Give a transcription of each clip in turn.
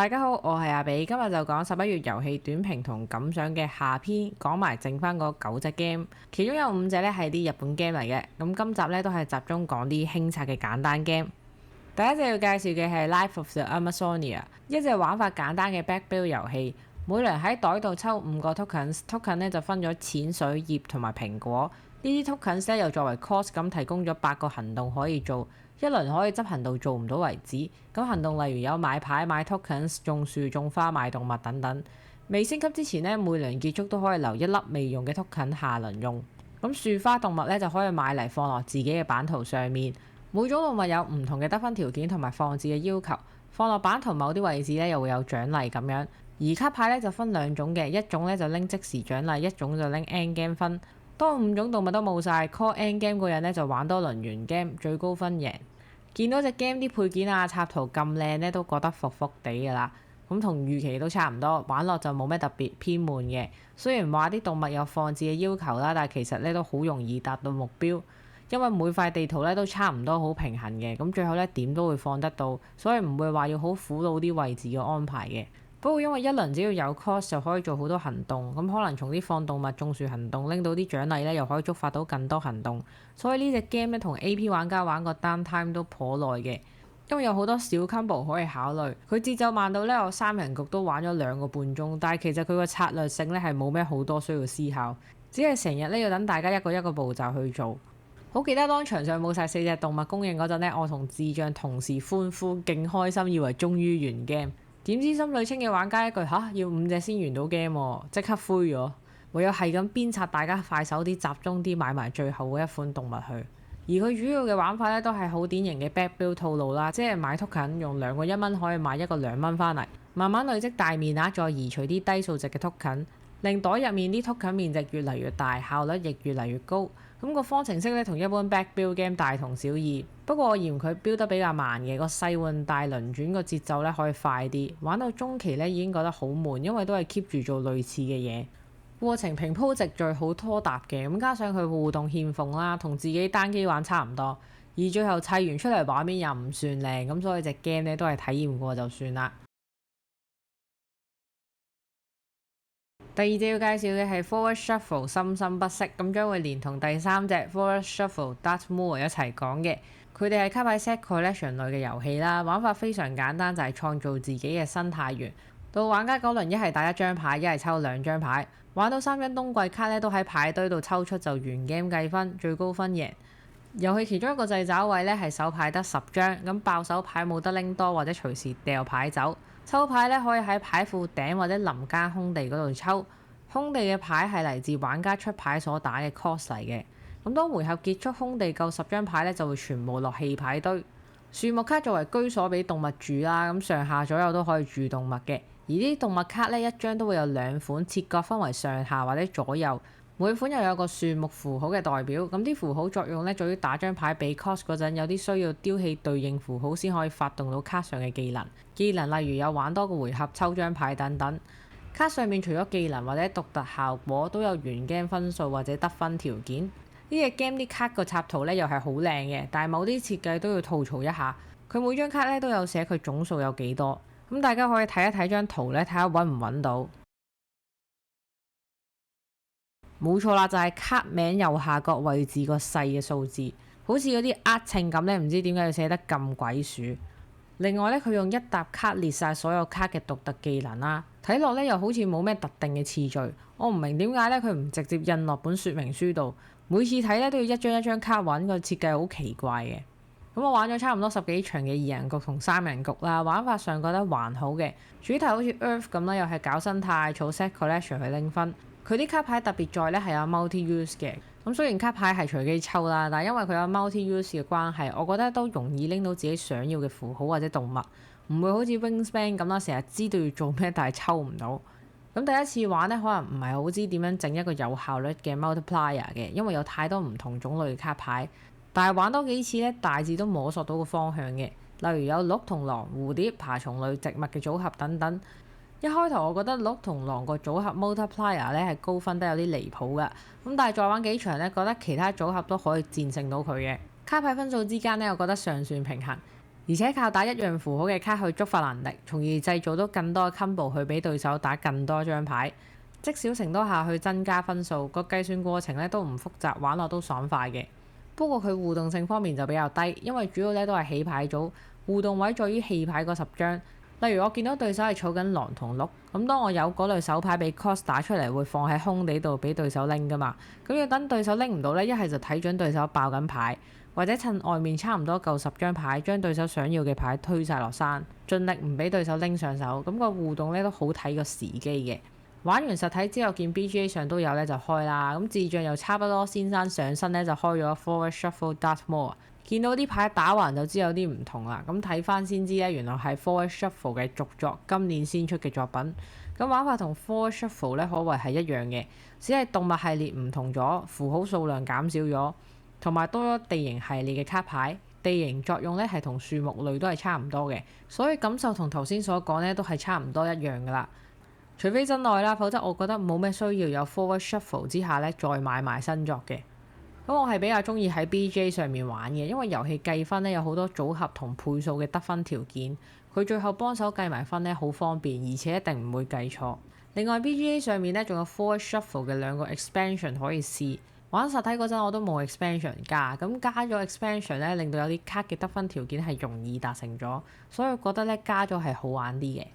大家好，我係阿比，今日就講11月遊戲短評同感想嘅下篇，講埋剩翻嗰9隻 game，其中有5隻咧係啲日本 game 嚟嘅。咁今集咧都係集中講啲輕策嘅簡單 game。第一隻要介紹嘅係 Life of the Amazonia， 一隻玩法簡單嘅 back build 遊戲。每輪喺袋度抽5個 tokens 咧就分咗淺水、葉同埋蘋果。呢啲 tokens 咧又作為 cost 咁提供咗8個行動可以做，一輪可以執行到做唔到為止。咁行動例如有買牌、買 tokens、種樹、種花、買動物等等。未升級之前呢，每輪結束都可以留1粒未用嘅 token 下輪用。咁樹花動物咧就可以買嚟放落自己嘅版圖上面。每種動物有唔同嘅得分條件同埋放置嘅要求，放落版圖某啲位置咧又會有獎勵咁樣。而卡牌咧就分2種嘅，一種咧就拎即時獎勵，一種就拎 end game 分。當5種動物都冇晒 call end game 嗰人咧就玩多輪完 game，最高分贏。見到隻 game 啲配件啊插圖咁靚咧，都覺得服服地㗎啦。咁同預期都差唔多，玩落就冇咩特別偏悶嘅。雖然話啲動物有放置嘅要求啦，但係其實咧都好容易達到目標，因為每塊地圖咧都差唔多好平衡嘅，咁最後咧點都會放得到，所以唔會話要好苦惱啲位置嘅安排嘅。不過因為一輪只要有 cost 就可以做好多行動，咁可能從啲放動物、種樹行動拎到啲獎勵咧，又可以觸發到更多行動，所以呢隻 game 咧同 AP 玩家玩個 down time 都頗耐嘅，因為有好多小 combo 可以考慮。佢節奏慢到咧，我3人局都玩咗2個半鐘，但係其實佢個策略性咧係冇咩好多需要思考，只係成日咧要等大家一個步驟去做。好記得當場上冇晒4隻動物供應嗰陣咧，我同智障同時歡呼，勁開心，以為終於完 game。點知心裏清嘅玩家一句吓，要5隻先完到 game 喎，即刻灰咗。唯有係咁鞭策大家快手啲，集中啲買埋最後嗰一款動物去。而佢主要嘅玩法咧都係好典型嘅 back build 套路啦，即係買 token 用2個1蚊可以買1個2蚊翻嚟，慢慢累積大面額，再移除啲低數值嘅 token，令袋入面啲 token 面值越嚟越大，效率亦越嚟越高。咁個方程式咧同一般 back build game 大同小異，不過我嫌佢標得比較慢嘅，個細換大輪轉個節奏咧可以快啲。玩到中期咧已經覺得好悶，因為都係 keep 住做類似嘅嘢，過程平鋪直敍好拖沓嘅。咁加上佢互動欠奉啦，同自己單機玩差唔多，而最後砌完出嚟畫面又唔算靚，咁所以隻 game 咧都係體驗過就算啦。第2隻要介紹嘅係 Forest Shuffle 深深不息，咁將會連同第3隻 Forest Shuffle Dartmoor 一齊講嘅。佢哋係卡牌 set collection 類嘅遊戲啦，玩法非常簡單，就係創造自己嘅生態園。到玩家嗰輪一係打1張牌，一係抽2張牌，玩到3張冬季卡咧都喺牌堆度抽出就完 game 計分，最高分贏。遊戲其中一個掣肘位咧係手牌得10張，咁爆手牌冇得拎多或者隨時掉牌走。抽牌咧可以喺牌庫頂或者臨間空地嗰度抽，空地嘅牌係嚟自玩家出牌所打嘅 cost 嚟嘅。咁當回合結束，空地夠10張牌咧就會全部落棄牌堆。樹木卡作為居所俾動物住啦，咁上下左右都可以住動物嘅。而啲動物卡咧一張都會有2款，切割分為上下或者左右，每款又有個樹木符號嘅代表。咁啲符號作用咧，在於打張牌俾 cost 嗰陣，有啲需要丟棄對應符號先可以發動到卡上嘅技能。技能例如有玩多個回合、抽張牌等等。卡上面除咗技能或者獨特效果，都有完 game 分數或者得分條件。呢隻 game 啲卡個插圖咧又係好靚嘅，但係某啲設計都要吐槽一下。佢每張卡咧都有寫佢總數有幾多，咁大家可以睇一睇張圖咧，睇下揾唔揾到。冇錯啦，就係卡名右下角位置個細嘅數字，好似嗰啲厄稱咁咧，唔知點解要寫得咁鬼鼠。另外咧，佢用一沓卡列晒所有卡嘅獨特技能啦，睇落咧又好似冇咩特定嘅次序。我唔明點解咧佢唔直接印落本說明書度，每次睇咧都要一張一張卡揾，個設計好奇怪嘅。咁我玩咗差唔多10幾場嘅2人局同3人局啦，玩法上覺得還好嘅。主題好似 Earth 咁啦，又係搞生態、儲 set collection 去拎分。佢啲卡牌特別在咧係有 multi use 嘅。咁雖然卡牌係隨機抽啦，但係因為佢有 multi use 嘅關係，我覺得都容易拎到自己想要嘅符號或者動物，唔會好似 Wingspan 咁啦，成日知道要做咩但係抽唔到。咁第一次玩咧，可能唔係好知點樣整一個有效率嘅 multiplier 嘅，因為有太多唔同種類嘅卡牌。但係玩多幾次咧，大致都摸索到個方向嘅，例如有鹿同狼、蝴蝶、爬蟲類、植物嘅組合等等。一開頭我覺得鹿同狼個組合 multiplier 咧係高分得有啲離譜㗎，咁但係再玩幾場咧，覺得其他組合都可以戰勝到佢嘅。卡牌分數之間咧，我覺得尚算平衡。而而且靠打一樣符號嘅卡去觸發能力，從而製造到更多嘅 combo 去俾對手打更多張牌，積少成多下去增加分數。個計算過程咧都唔複雜，玩落都爽快嘅。不過佢互動性方面就比較低，因為主要咧都係起牌組，互動位在於棄牌嗰10張。例如我見到對手係儲緊狼同鹿，咁當我有嗰類手牌俾 cos 打出嚟，會放喺空地度俾對手拎噶嘛。咁要等對手拎唔到呢，一係就睇準對手爆緊牌，或者趁外面差唔多夠10張牌，將對手想要嘅牌推晒落山，盡力唔俾對手拎上手。咁個互動咧都好睇個時機嘅。玩完實體之後，見 BGA 上都有咧就開啦。咁智障又差不多先生上身咧就開咗 Forward Shuffle Dartmoor。見到啲牌打橫就知有啲唔同啦。咁睇翻先知咧，原來係 Forward Shuffle 嘅續作，今年先出嘅作品。咁玩法同 Forward Shuffle 咧可謂係一樣嘅，只係動物系列唔同咗，符號數量減少咗，同埋多咗地形系列嘅卡牌。地形作用咧係同樹木類都係差唔多嘅，所以感受同頭先所講咧都係差唔多一樣噶啦。除非真愛啦，否則我覺得冇咩需要有 Forward Shuffle 之下咧再買埋新作嘅。咁我係比較中意喺 BGA 上面玩嘅，因為遊戲計分咧有好多組合同倍數嘅得分條件，佢最後幫手計埋分咧好方便，而且一定唔會計錯。另外 BGA 上面咧仲有 Forward Shuffle 嘅2個 expansion 可以試。玩實體嗰陣我都冇 expansion 加，咁加咗 expansion 咧令到有啲卡嘅得分條件係容易達成咗，所以我覺得咧加咗係好玩啲嘅。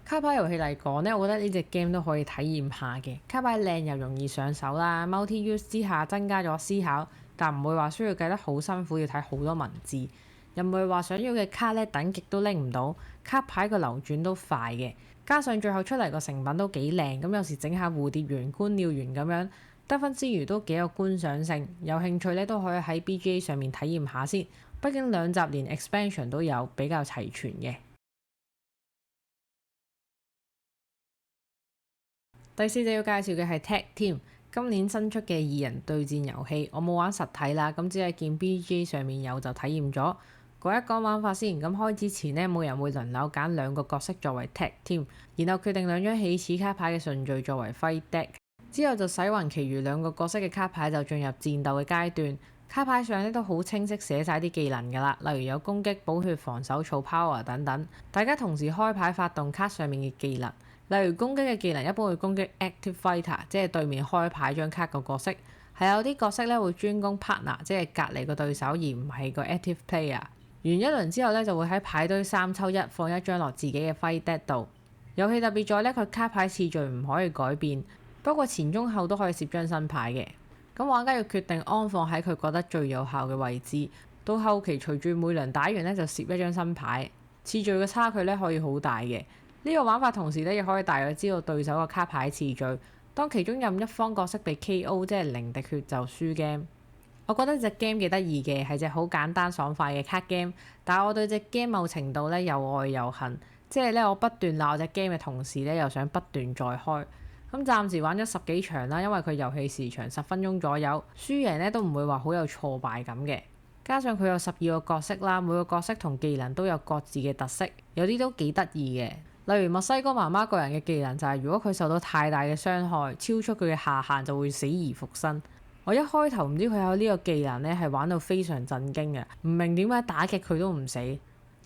卡牌遊戲嚟講呢，我覺得呢隻 game 都可以體驗下嘅。卡牌靚又容易上手啦，multi-use 之下增加咗思考，但唔會話需要計得好辛苦，要睇好多文字。又唔會話想要嘅卡呢等極都拎唔到，卡牌個流轉都快嘅。加上最後出嚟個成品都幾靚，咁有時整下蝴蝶圓、觀鳥圓咁樣，得分之餘都幾有觀賞性。有興趣呢都可以喺 BGA 上面體驗下先，畢竟2集連 expansion 都有，比較齊全嘅。第4隻要介紹嘅係 Tag Team， 今年新出嘅2人對戰遊戲。我冇玩實體啦，咁只係見 BGA 上面有就體驗咗。講一講玩法先。咁開之前呢，每人會輪流揀2個角色作為 Tag Team， 然後決定2張起始卡牌嘅順序作為 Fight Deck， 之後就洗勻其餘2個角色嘅卡牌就進入戰鬥嘅階段。卡牌上咧都好清晰寫晒啲技能㗎啦，例如有攻擊、補血、防守、儲 power 等等。大家同時開牌發動卡上面嘅技能。例如攻擊嘅技能一般會攻擊 Active Fighter， 即係對面開牌張卡個角色。係有啲角色咧會專攻 Partner， 即係隔離個對手，而唔係個 Active Player。完一輪之後咧就會喺牌堆3抽1放1張落自己嘅 Fight Deck 度。遊戲特別在咧佢卡牌次序唔可以改變，不過前中後都可以攝張新牌嘅。咁玩家要決定安放喺佢覺得最有效嘅位置。到後期隨住每輪打完咧就攝一張新牌，次序嘅差距咧可以好大嘅。呢個玩法同時咧亦可以大約知道對手個卡牌次序。當其中任一方角色被 KO， 即係零滴血就輸 game。我覺得隻 game 幾得意嘅，係隻好簡單爽快嘅卡 game。但係我對隻 game 某程度咧又愛又恨，即係咧我不斷鬧隻 game 嘅同時咧又想不斷再開。咁暫時玩咗10幾場啦，因為佢遊戲時長10分鐘左右，輸贏咧都唔會話好有挫敗感嘅。加上佢有12個角色啦，每個角色同技能都有各自嘅特色，有啲都幾得意嘅。例如墨西哥媽媽個人嘅技能就係如果佢受到太大嘅傷害，超出佢嘅下限就會死而復生。我一開頭唔知佢有呢個技能咧，係玩到非常震驚嘅，唔明點解打極佢都唔死，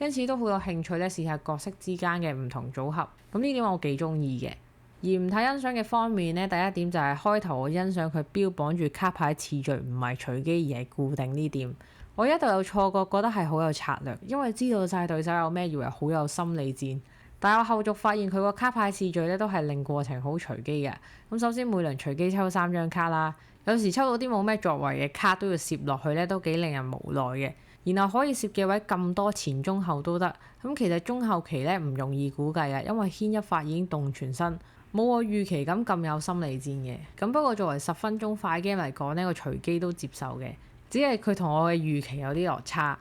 因此都好有興趣咧試下角色之間嘅唔同組合。咁呢點我幾中意嘅。而唔睇欣賞嘅方面咧，第一點就係開頭我欣賞佢標榜住卡牌次序唔係隨機而係固定呢點。我一度有錯覺，覺得係好有策略，因為知道晒對手有咩，以為好有心理戰。但係我後續發現佢個卡牌次序咧都係令過程好隨機嘅。咁首先每輪隨機抽3張卡啦，有時抽到啲冇咩作為嘅卡都要攝落去咧，都幾令人無奈嘅。然後可以攝嘅位咁多，前中後都得。咁其實中後期咧唔容易估計啊，因為牽一發已經動全身，冇我預期咁有心理戰嘅。咁不過作為10分鐘快 game 嚟講呢，個隨機都接受嘅，只係佢同我嘅預期有啲落差。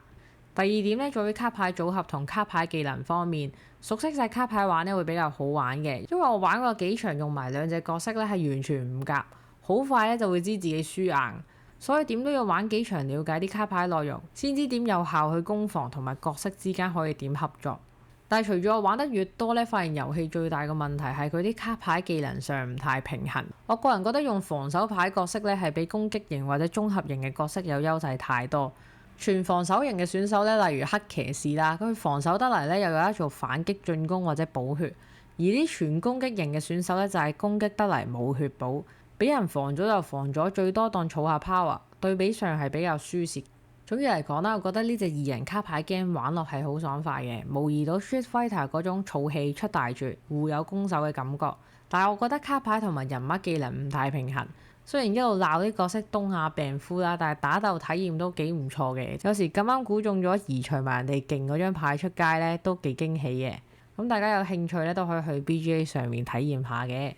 第二點咧，在於卡牌組合同卡牌技能方面，熟悉晒卡牌玩咧會比較好玩嘅，因為我玩過幾場用埋2隻角色咧係完全唔夾，好快咧就會知自己輸硬，所以點都要玩幾場了解啲卡牌內容，先知點有效去攻防同埋角色之間可以點合作。但係隨住我玩得越多咧，發現遊戲最大嘅問題係佢啲卡牌技能上唔太平衡。我個人覺得用防守牌角色咧係比攻擊型或者綜合型嘅角色有優勢太多。全防守型嘅選手咧，例如黑騎士啦，佢防守得嚟咧，又有得做反擊進攻或者補血；而啲全攻擊型嘅選手咧，就係攻擊得嚟冇血補，俾人防咗就防咗，最多當儲下 power，對比上係比較舒適。總之嚟講啦，我覺得呢隻二人卡牌 game 玩落係好爽快嘅，模擬到 Street Fighter 嗰種儲氣出大絕、互有攻守嘅感覺。但係我覺得卡牌同埋人物技能唔太平衡。雖然一路鬧啲角色東亞病夫啦，但係打鬥體驗都幾唔錯嘅。有時咁啱估中咗移除埋人哋勁嗰張牌出街咧，都幾驚喜嘅。咁大家有興趣咧，都可以去 BGA 上面體驗下嘅。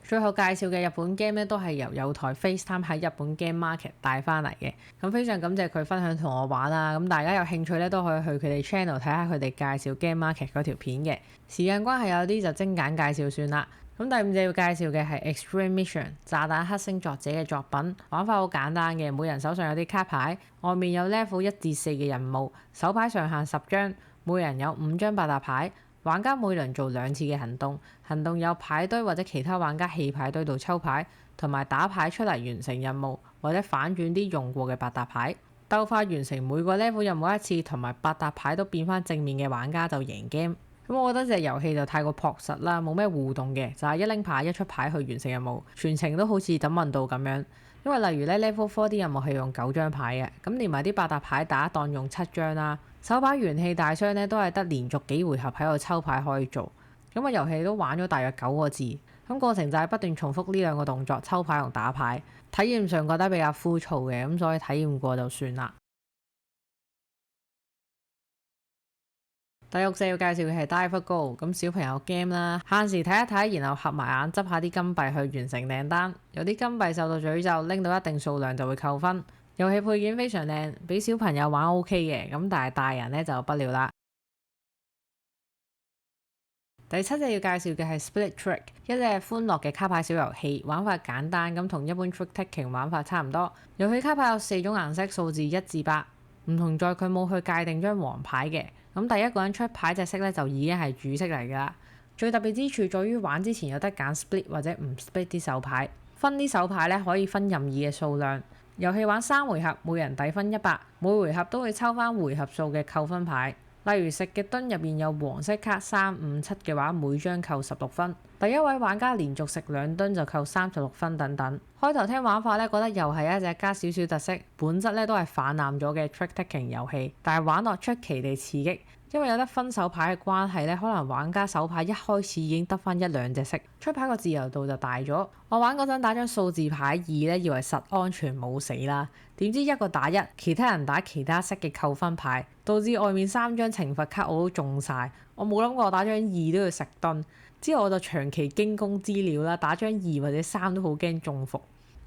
最後介紹嘅日本 game 咧，都係由有台 FaceTime 喺日本 Game Market 帶翻嚟嘅。咁非常感謝佢分享同我玩啦。咁大家有興趣咧，都可以去佢哋 channel 睇下佢哋介紹 Game Market 嗰條片嘅。時間關係，有啲就精簡介紹算啦。咁第五隻要介紹嘅係 Extreme Mission 炸彈黑星作者嘅作品，玩法好簡單嘅，每人手上有啲卡牌，外面有 level 1至4嘅任務，手牌上限10張，每人有5張百搭牌。玩家每輪做2次嘅行動，行動有牌堆或者其他玩家棄牌堆度抽牌，同埋打牌出嚟完成任務，或者反轉啲用過嘅百搭牌。鬥快完成每個 level 任務1次，同埋百搭牌都變翻正面嘅玩家就贏 game。咁我覺得隻遊戲就太過樸實啦，冇咩互動嘅，就係一拎牌一出牌去完成任務，全程都好似等運道咁樣。因為例如咧 level 4啲任務係用9張牌嘅，咁連埋啲百搭牌打檔用7張啦。手牌元氣大傷咧都係得連續幾回合喺度抽牌可以做。咁個遊戲都玩咗大約9個字，咁過程就係不斷重複呢兩個動作，抽牌同打牌。體驗上覺得比較枯燥嘅，咁所以體驗過就算啦。第六隻要介紹嘅係 DiveGo， 咁小朋友 game 啦，限時睇一睇，然後合埋眼執下啲金幣去完成訂單。有啲金幣受到詛咒，拎到一定數量就會扣分。遊戲配件非常靚，俾小朋友玩 OK 嘅，咁但係大人呢就不了啦。第七隻要介紹嘅係 Split Trick， 一隻歡樂嘅卡牌小遊戲，玩法簡單，咁同一般 Trick Taking 玩法差唔多。遊戲卡牌有4種顏色，數字1至8，唔同在佢冇去界定張黃牌嘅。咁第一個人出牌隻色咧就已經係主色嚟㗎啦。最特別之處在於玩之前有得揀 split 或者唔 split 啲手牌，分啲手牌咧可以分任意嘅數量。遊戲玩3回合，每人底分100，每回合都會抽翻回合數嘅扣分牌。例如食嘅樽入邊有黃色卡3、5、7嘅話，每張扣16分。第一位玩家連續食2噸就扣36分等等。開頭聽玩法咧，覺得又係一隻加少少特色，本質咧都係泛濫咗嘅 trick taking 遊戲，但係玩落出奇地刺激。因為有得分手牌嘅關係咧，可能玩家手牌一開始已經得翻1-2隻色，出牌個自由度就大咗。我玩嗰陣打張數字牌2咧，以為實安全冇死啦，點知一個打1，其他人打其他色嘅扣分牌，導致外面3張懲罰卡我都中晒。我冇諗過我打張2都要食噸，之後我就長期驚弓之鳥啦，打張2或者3都好驚中伏。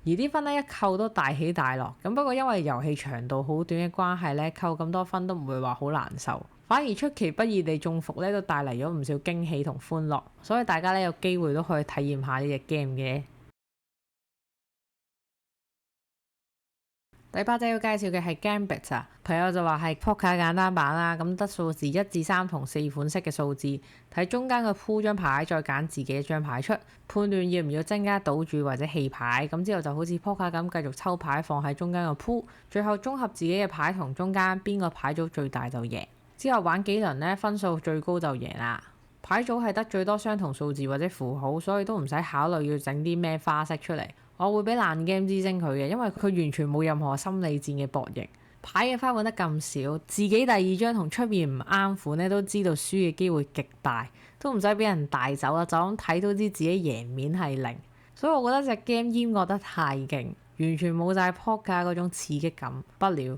而啲分咧一扣都大起大落，咁不過因為遊戲長度好短嘅關係咧，扣咁多分都唔會話好難受，反而出其不意地中伏咧都帶嚟咗唔少驚喜同歡樂，所以大家咧有機會都可以體驗下呢隻 game 嘅。第8隻要介紹嘅係 Gambit 啊，朋友就話係 Poker 簡單版啦，咁得數字1至3同4款式嘅數字，睇中間個鋪張牌，再揀自己一張牌出，判斷要唔要增加賭注或者棄牌，咁之後就好似 Poker 咁繼續抽牌放喺中間個鋪，最後綜合自己嘅牌同中間邊個牌組最大就贏。之後玩幾輪呢，分數最高就贏啦。牌組係得最多相同數字或者符號，所以都唔使考慮要整啲咩花式出嚟。我會俾爛 game 之星佢嘅，因為佢完全冇任何心理戰嘅博弈。牌嘅花款得咁少，自己第二張同出面唔啱款咧，都知道輸嘅機會極大，都唔使俾人帶走啦，就咁睇都知自己贏面係0。所以我覺得隻 game 閹割得太勁，完全冇晒 Poker 嗰種刺激感，不了。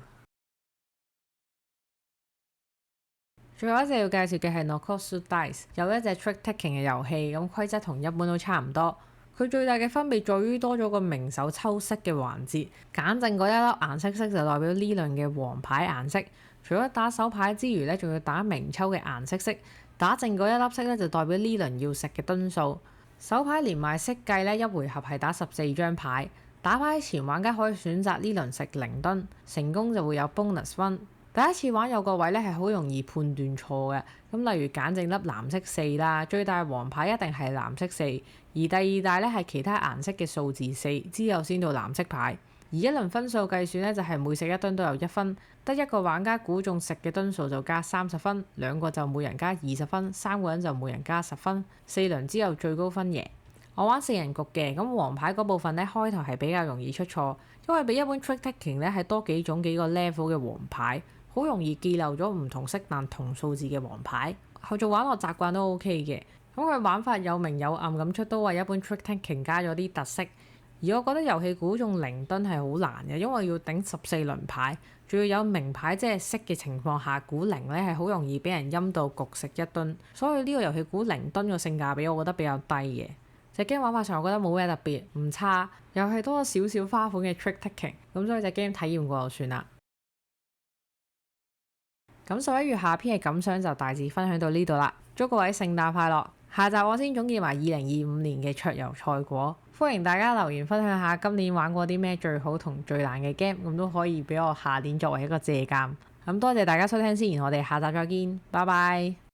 最後一隻要介紹嘅係 Nokotsu Dice， 有一隻 trick taking 嘅遊戲，咁規則同一般都差唔多。佢最大嘅分別在於多咗個明手抽色嘅環節，揀正嗰一粒顏色就代表呢輪嘅黃牌顏色。除咗打手牌之餘咧，仲要打明抽嘅顏色，打正嗰一粒色咧就代表呢輪要食嘅噸數。手牌連埋色計咧，一回合係打14張牌。打牌前玩家可以選擇呢輪食0噸，成功就會有 bonus 分。第一次玩有個位咧係好容易判斷錯嘅，咁例如揀正粒藍色4啦，最大黃牌一定係藍色4，而第二大咧係其他顏色嘅數字4，之後先到藍色牌。而一輪分數計算呢，就係每食一噸都有1分，得一個玩家估中食嘅噸數就加30分，兩個就每人加20分，三個人就每人加10分，4輪之後最高分贏。我玩4人局嘅，咁黃牌嗰部分呢，開頭係比較容易出錯，因為比一般 trick taking 呢係多幾個 level 嘅黃牌，好容易記漏咗唔同色但同數字嘅黃牌。後續玩落習慣都 OK 嘅，咁佢玩法有明有暗咁出，都為一般 trick taking 加咗啲特色。而我覺得遊戲估中0噸係好難嘅，因為要頂14輪牌，仲要有明牌即係色嘅情況下估0咧，係好容易俾人陰到焗食1噸。所以呢個遊戲估0噸個性價比，我覺得比較低嘅。隻 game 玩法上我覺得冇咩特別，唔差，又係多咗少少花款嘅 trick taking，咁所以隻 game 體驗過就算啦。咁11月下篇嘅感想就大致分享到呢度啦，祝各位聖誕快樂！下集我先總結埋2025年嘅桌遊賽果，歡迎大家留言分享下今年玩過啲咩最好同最難嘅 game，咁都可以俾我下年作為一個借鑑。咁多謝大家收聽先，我哋下集再見，拜拜。